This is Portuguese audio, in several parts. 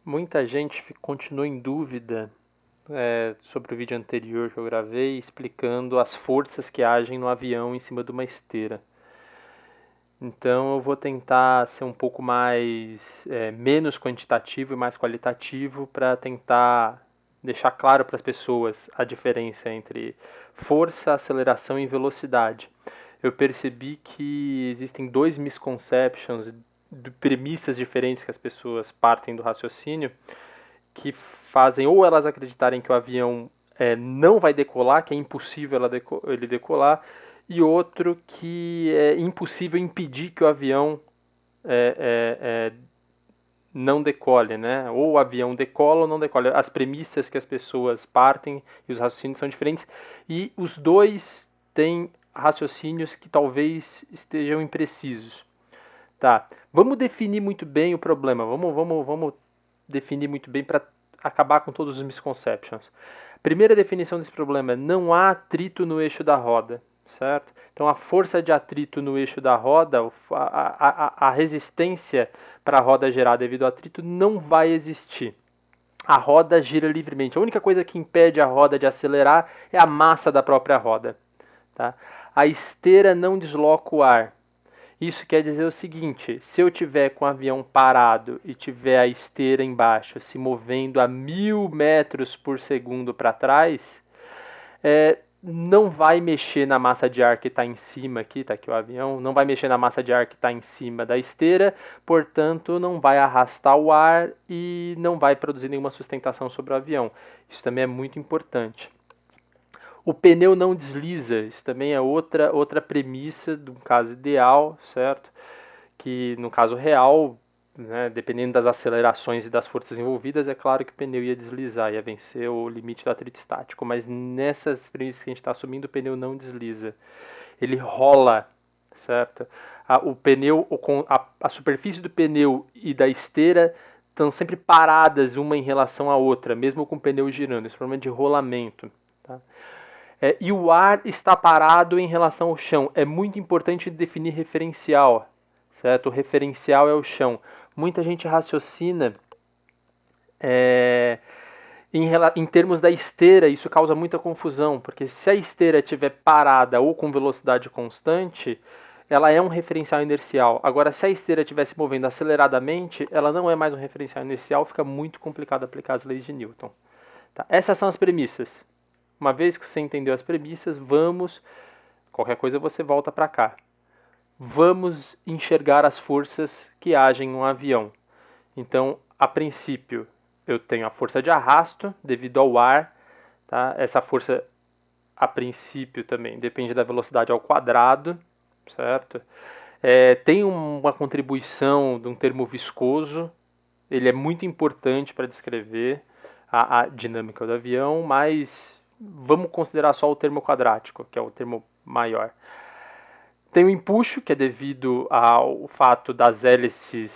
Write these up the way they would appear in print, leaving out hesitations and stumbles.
Muita gente continua em dúvida sobre o vídeo anterior que eu gravei, explicando as forças que agem no avião em cima de uma esteira. Então eu vou tentar ser um pouco menos quantitativo e mais qualitativo para tentar deixar claro para as pessoas a diferença entre força, aceleração e velocidade. Eu percebi que existem dois misconceptions, premissas diferentes que as pessoas partem do raciocínio, que fazem ou elas acreditarem que o avião não vai decolar, que é impossível ele decolar, e outro que é impossível impedir que o avião não decole, né? Ou o avião decola ou não decola. As premissas que as pessoas partem e os raciocínios são diferentes, e os dois têm raciocínios que talvez estejam imprecisos. Tá, vamos definir muito bem o problema, vamos definir muito bem para acabar com todos os misconceptions. Primeira definição desse problema é: não há atrito no eixo da roda, certo? Então a força de atrito no eixo da roda, a resistência para a roda gerar devido ao atrito não vai existir. A roda gira livremente. A única coisa que impede a roda de acelerar é a massa da própria roda. Tá? A esteira não desloca o ar. Isso quer dizer o seguinte: se eu tiver com o avião parado e tiver a esteira embaixo se movendo a 1000 metros por segundo para trás, não vai mexer na massa de ar que está em cima aqui, está aqui o avião, não vai mexer na massa de ar que está em cima da esteira, portanto não vai arrastar o ar e não vai produzir nenhuma sustentação sobre o avião. Isso também é muito importante. O pneu não desliza, isso também é outra premissa de um caso ideal, certo? Que no caso real, né, dependendo das acelerações e das forças envolvidas, é claro que o pneu ia deslizar, ia vencer o limite do atrito estático, mas nessas premissas que a gente está assumindo, o pneu não desliza. Ele rola, certo? O pneu, a superfície do pneu e da esteira estão sempre paradas uma em relação à outra, mesmo com o pneu girando. Esse é o problema de rolamento. Tá? E o ar está parado em relação ao chão. É muito importante definir referencial, certo? O referencial é o chão. Muita gente raciocina em termos da esteira, isso causa muita confusão, porque se a esteira estiver parada ou com velocidade constante, ela é um referencial inercial. Agora, se a esteira estiver se movendo aceleradamente, ela não é mais um referencial inercial, fica muito complicado aplicar as leis de Newton. Tá? Essas são as premissas. Uma vez que você entendeu as premissas, qualquer coisa você volta para cá. Vamos enxergar as forças que agem em um avião. Então, a princípio, eu tenho a força de arrasto devido ao ar. Tá? Essa força, a princípio, também depende da velocidade ao quadrado, certo? Tem uma contribuição de um termo viscoso. Ele é muito importante para descrever a dinâmica do avião, mas vamos considerar só o termo quadrático, que é o termo maior. Tem o empuxo, que é devido ao fato das hélices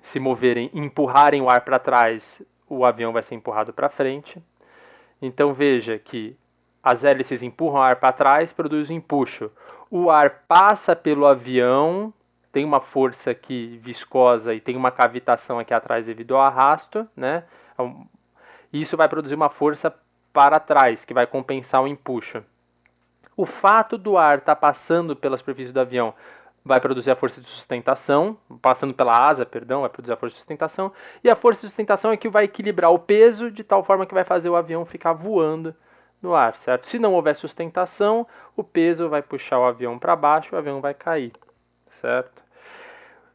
se moverem, empurrarem o ar para trás, o avião vai ser empurrado para frente. Então veja que as hélices empurram o ar para trás, produz um empuxo. O ar passa pelo avião, tem uma força aqui viscosa e tem uma cavitação aqui atrás devido ao arrasto, né? Isso vai produzir uma força para trás, que vai compensar o empuxo. O fato do ar estar passando pela superfície do avião vai produzir a força de sustentação, passando pela asa, perdão, vai produzir a força de sustentação, e a força de sustentação é que vai equilibrar o peso de tal forma que vai fazer o avião ficar voando no ar, certo? Se não houver sustentação, o peso vai puxar o avião para baixo, o avião vai cair, certo?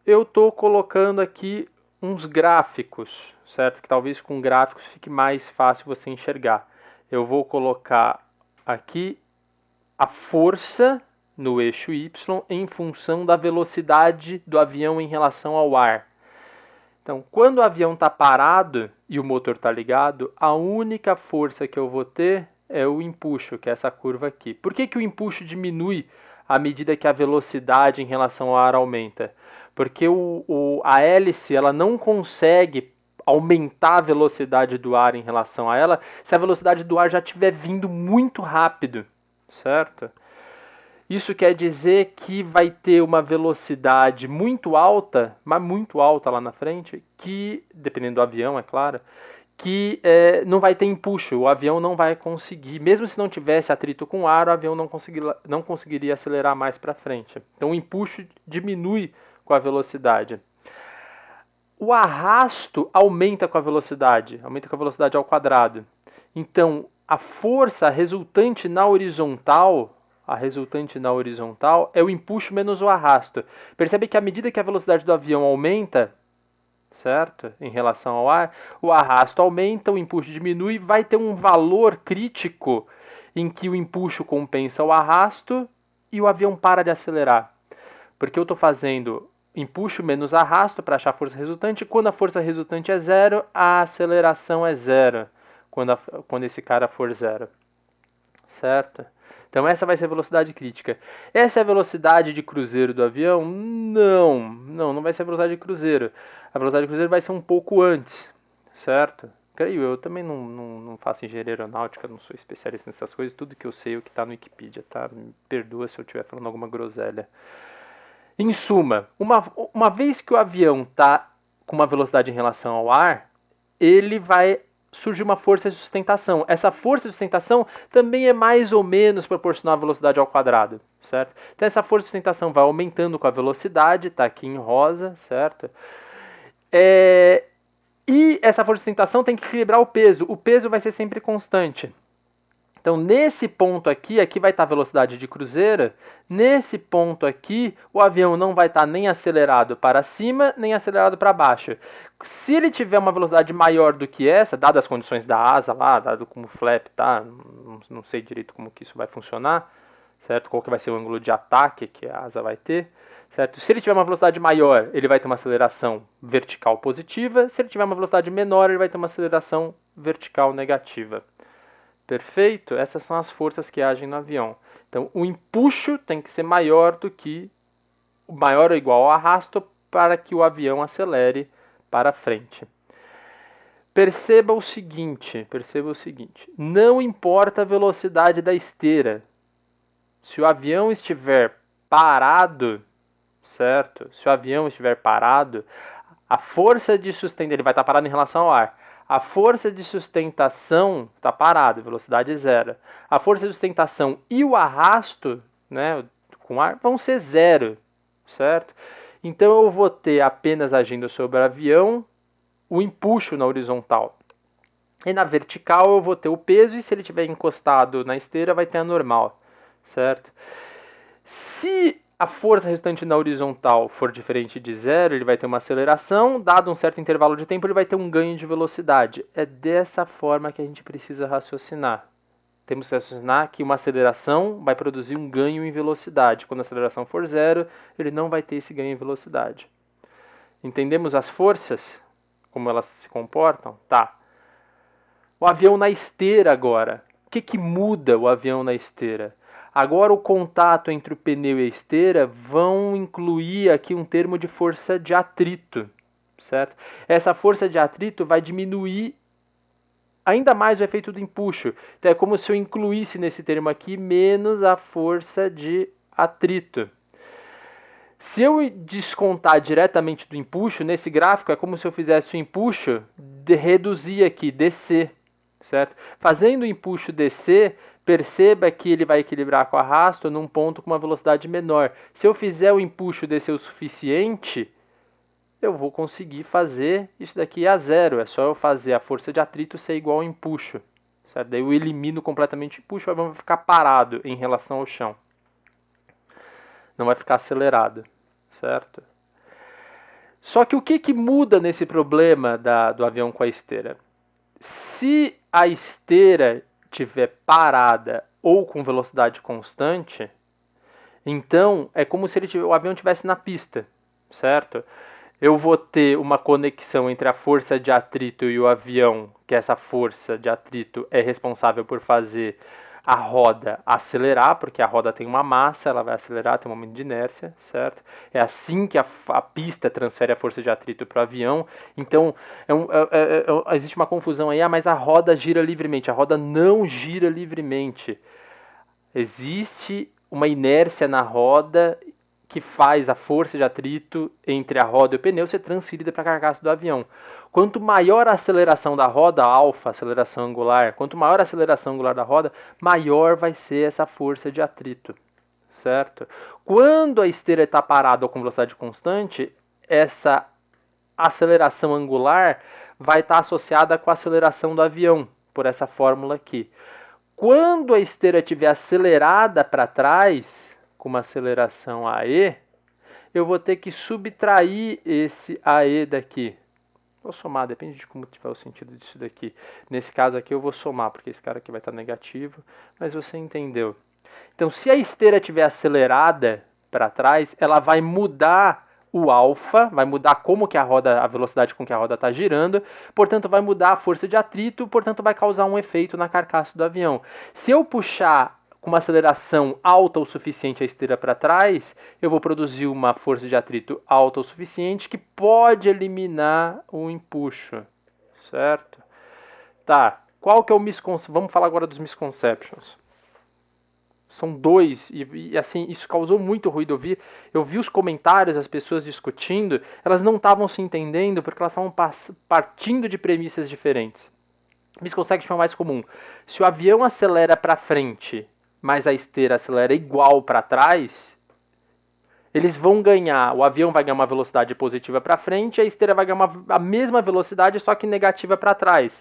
Eu estou colocando aqui uns gráficos, certo? Que talvez com gráficos fique mais fácil você enxergar. Eu vou colocar aqui a força no eixo Y em função da velocidade do avião em relação ao ar. Então, quando o avião está parado e o motor está ligado, a única força que eu vou ter é o empuxo, que é essa curva aqui. Por que o empuxo diminui à medida que a velocidade em relação ao ar aumenta? Porque a hélice ela não consegue aumentar a velocidade do ar em relação a ela se a velocidade do ar já estiver vindo muito rápido, certo? Isso quer dizer que vai ter uma velocidade muito alta, mas muito alta lá na frente, que, dependendo do avião, é claro, que não vai ter empuxo, o avião não vai conseguir, mesmo se não tivesse atrito com ar, o avião não conseguiria acelerar mais para frente. Então o empuxo diminui com a velocidade. O arrasto aumenta com a velocidade ao quadrado. Então a força resultante na horizontal é o empuxo menos o arrasto. Percebe que à medida que a velocidade do avião aumenta, certo? Em relação ao ar, o arrasto aumenta, o empuxo diminui, vai ter um valor crítico em que o empuxo compensa o arrasto e o avião para de acelerar. Porque eu estou fazendo empuxo menos arrasto para achar a força resultante. Quando a força resultante é zero, a aceleração é zero. Quando esse cara for zero. Certo? Então essa vai ser a velocidade crítica. Essa é a velocidade de cruzeiro do avião? Não vai ser a velocidade de cruzeiro. A velocidade de cruzeiro vai ser um pouco antes, certo? Creio eu, também não faço engenharia aeronáutica, não sou especialista nessas coisas, tudo que eu sei é o que está no Wikipedia, tá? Me perdoa se eu estiver falando alguma groselha. Em suma, uma vez que o avião está com uma velocidade em relação ao ar, ele vai surgir uma força de sustentação. Essa força de sustentação também é mais ou menos proporcional à velocidade ao quadrado, certo? Então essa força de sustentação vai aumentando com a velocidade, está aqui em rosa, certo? E essa força de sustentação tem que equilibrar o peso. O peso vai ser sempre constante. Então, nesse ponto aqui vai estar a velocidade de cruzeiro. Nesse ponto aqui, o avião não vai estar nem acelerado para cima, nem acelerado para baixo. Se ele tiver uma velocidade maior do que essa, dadas as condições da asa lá, dado como o flap tá, não sei direito como que isso vai funcionar, certo? Qual que vai ser o ângulo de ataque que a asa vai ter, certo? Se ele tiver uma velocidade maior, ele vai ter uma aceleração vertical positiva. Se ele tiver uma velocidade menor, ele vai ter uma aceleração vertical negativa. Perfeito? Essas são as forças que agem no avião. Então, o empuxo tem que ser maior ou igual ao arrasto para que o avião acelere para frente. Perceba o seguinte, não importa a velocidade da esteira. Se o avião estiver parado, certo? Se o avião estiver parado, a força de sustentação, ele vai estar parado em relação ao ar. A força de sustentação está parado, velocidade zero. A força de sustentação e o arrasto, né, com ar, vão ser zero, certo? Então eu vou ter apenas agindo sobre o avião o empuxo na horizontal. E na vertical eu vou ter o peso, e se ele estiver encostado na esteira vai ter a normal, certo? Se a força resultante na horizontal for diferente de zero, ele vai ter uma aceleração, dado um certo intervalo de tempo, ele vai ter um ganho de velocidade. É dessa forma que a gente precisa raciocinar. Temos que raciocinar que uma aceleração vai produzir um ganho em velocidade. Quando a aceleração for zero, ele não vai ter esse ganho em velocidade. Entendemos as forças? Como elas se comportam? Tá. O avião na esteira agora. O que muda o avião na esteira? Agora o contato entre o pneu e a esteira vão incluir aqui um termo de força de atrito, certo? Essa força de atrito vai diminuir ainda mais o efeito do empuxo. Então é como se eu incluísse nesse termo aqui menos a força de atrito. Se eu descontar diretamente do empuxo, nesse gráfico é como se eu fizesse o empuxo reduzir aqui, descer, certo? Fazendo o empuxo descer, perceba que ele vai equilibrar com o arrasto num ponto com uma velocidade menor. Se eu fizer o empuxo descer o suficiente, eu vou conseguir fazer isso daqui a zero. É só eu fazer a força de atrito ser igual ao empuxo, certo? Daí eu elimino completamente o empuxo, o avião vai ficar parado em relação ao chão. Não vai ficar acelerado, certo? Só que o que muda nesse problema do avião com a esteira? Se a esteira estiver parada ou com velocidade constante, então é como se o avião estivesse na pista, certo? Eu vou ter uma conexão entre a força de atrito e o avião, que essa força de atrito é responsável por fazer a roda acelerar, porque a roda tem uma massa, ela vai acelerar, tem um momento de inércia, certo? É assim que a pista transfere a força de atrito para o avião. Então, existe uma confusão aí, mas a roda gira livremente. A roda não gira livremente. Existe uma inércia na roda que faz a força de atrito entre a roda e o pneu ser transferida para a carcaça do avião. Quanto maior a aceleração da roda, alfa, aceleração angular, quanto maior a aceleração angular da roda, maior vai ser essa força de atrito, certo? Quando a esteira está parada ou com velocidade constante, essa aceleração angular vai estar associada com a aceleração do avião, por essa fórmula aqui. Quando a esteira estiver acelerada para trás, com uma aceleração AE, eu vou ter que subtrair esse AE daqui. Vou somar, depende de como tiver o sentido disso daqui. Nesse caso aqui eu vou somar, porque esse cara aqui vai estar negativo, mas você entendeu. Então, se a esteira estiver acelerada para trás, ela vai mudar o alfa, vai mudar como que a velocidade com que a roda está girando, portanto vai mudar a força de atrito, portanto vai causar um efeito na carcaça do avião. Se eu puxar com uma aceleração alta o suficiente a esteira para trás, eu vou produzir uma força de atrito alta o suficiente que pode eliminar o empuxo, certo? Tá, qual que é o misconception? Vamos falar agora dos misconceptions. São dois, e assim, isso causou muito ruído. Eu vi os comentários, as pessoas discutindo, elas não estavam se entendendo porque elas estavam partindo de premissas diferentes. Misconception é o mais comum. Se o avião acelera para frente, mas a esteira acelera igual para trás, eles vão ganhar, o avião vai ganhar uma velocidade positiva para frente e a esteira vai ganhar a mesma velocidade, só que negativa para trás.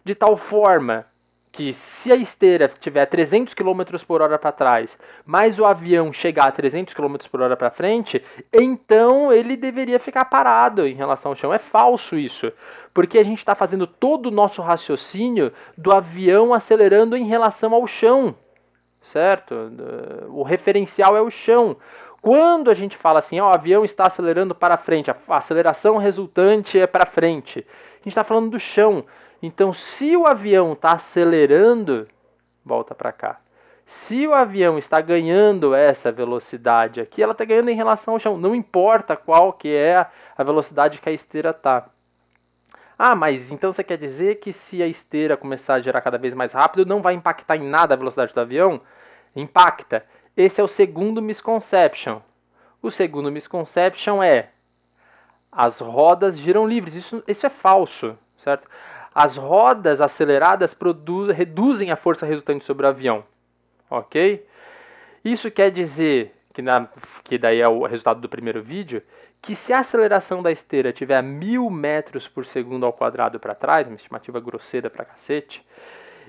De tal forma que se a esteira tiver 300 km por hora para trás, mas o avião chegar a 300 km por hora para frente, então ele deveria ficar parado em relação ao chão. É falso isso, porque a gente está fazendo todo o nosso raciocínio do avião acelerando em relação ao chão, certo? O referencial é o chão. Quando a gente fala assim, ó, o avião está acelerando para frente, a aceleração resultante é para frente, a gente está falando do chão. Então, se o avião está acelerando, volta para cá. Se o avião está ganhando essa velocidade aqui, ela está ganhando em relação ao chão. Não importa qual que é a velocidade que a esteira está. Ah, mas então você quer dizer que se a esteira começar a girar cada vez mais rápido, não vai impactar em nada a velocidade do avião? Impacta. Esse é o segundo misconception. O segundo misconception é as rodas giram livres. Isso é falso, certo? As rodas aceleradas reduzem a força resultante sobre o avião, ok? Isso quer dizer, que daí é o resultado do primeiro vídeo, que se a aceleração da esteira tiver 1000 metros por segundo ao quadrado para trás, uma estimativa grosseira pra cacete,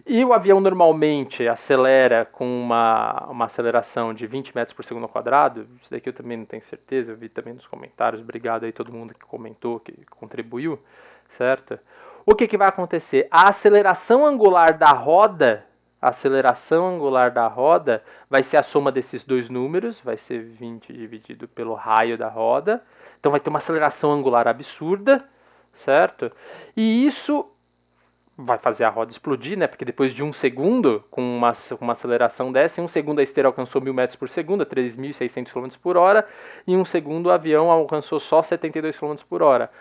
e o avião normalmente acelera com uma aceleração de 20 metros por segundo ao quadrado, isso daqui eu também não tenho certeza, eu vi também nos comentários, obrigado aí todo mundo que comentou, que contribuiu, certo? O que vai acontecer? A aceleração angular da roda vai ser a soma desses dois números, vai ser 20 dividido pelo raio da roda, então vai ter uma aceleração angular absurda, certo? E isso vai fazer a roda explodir, né? Porque depois de um segundo, com uma aceleração dessa, em um segundo a esteira alcançou 1000 metros por segundo, 3.600 km por hora, e em um segundo o avião alcançou só 72 km por hora.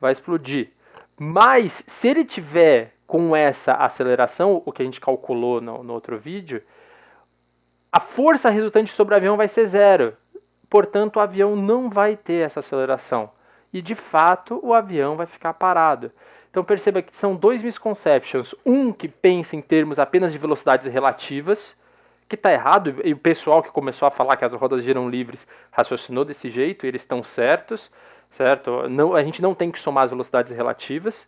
Vai explodir. Mas, se ele tiver com essa aceleração, o que a gente calculou no outro vídeo, a força resultante sobre o avião vai ser zero. Portanto, o avião não vai ter essa aceleração. E, de fato, o avião vai ficar parado. Então perceba que são dois misconceptions. Um que pensa em termos apenas de velocidades relativas, que está errado, e o pessoal que começou a falar que as rodas giram livres raciocinou desse jeito, e eles estão certos, certo? Não, a gente não tem que somar as velocidades relativas.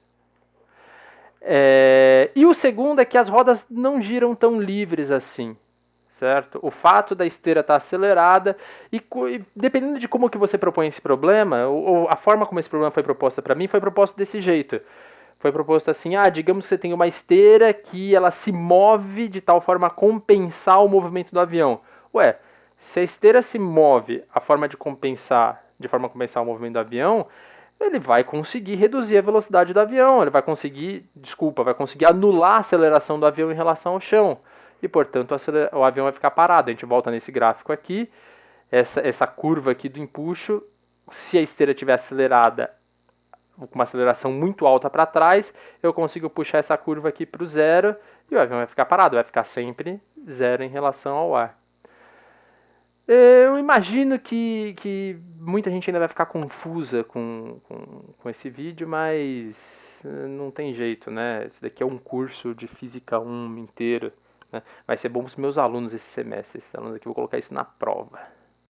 E o segundo é que as rodas não giram tão livres assim, certo? O fato da esteira estar acelerada e dependendo de como que você propõe esse problema, ou a forma como esse problema foi proposta para mim, foi proposto desse jeito. Foi proposto assim, digamos que você tem uma esteira que ela se move de tal forma a compensar o movimento do avião. Ué, se a esteira se move de forma a compensar o movimento do avião, ele vai conseguir reduzir a velocidade do avião, ele vai conseguir anular a aceleração do avião em relação ao chão. E, portanto, o avião vai ficar parado. A gente volta nesse gráfico aqui, essa curva aqui do empuxo, se a esteira estiver acelerada, com uma aceleração muito alta para trás, eu consigo puxar essa curva aqui para o zero e o avião vai ficar parado, vai ficar sempre zero em relação ao ar. Eu imagino que muita gente ainda vai ficar confusa com esse vídeo, mas não tem jeito, né? Isso daqui é um curso de Física 1 inteiro, né? Vai ser bom para os meus alunos esse semestre. Esses alunos aqui, eu vou colocar isso na prova.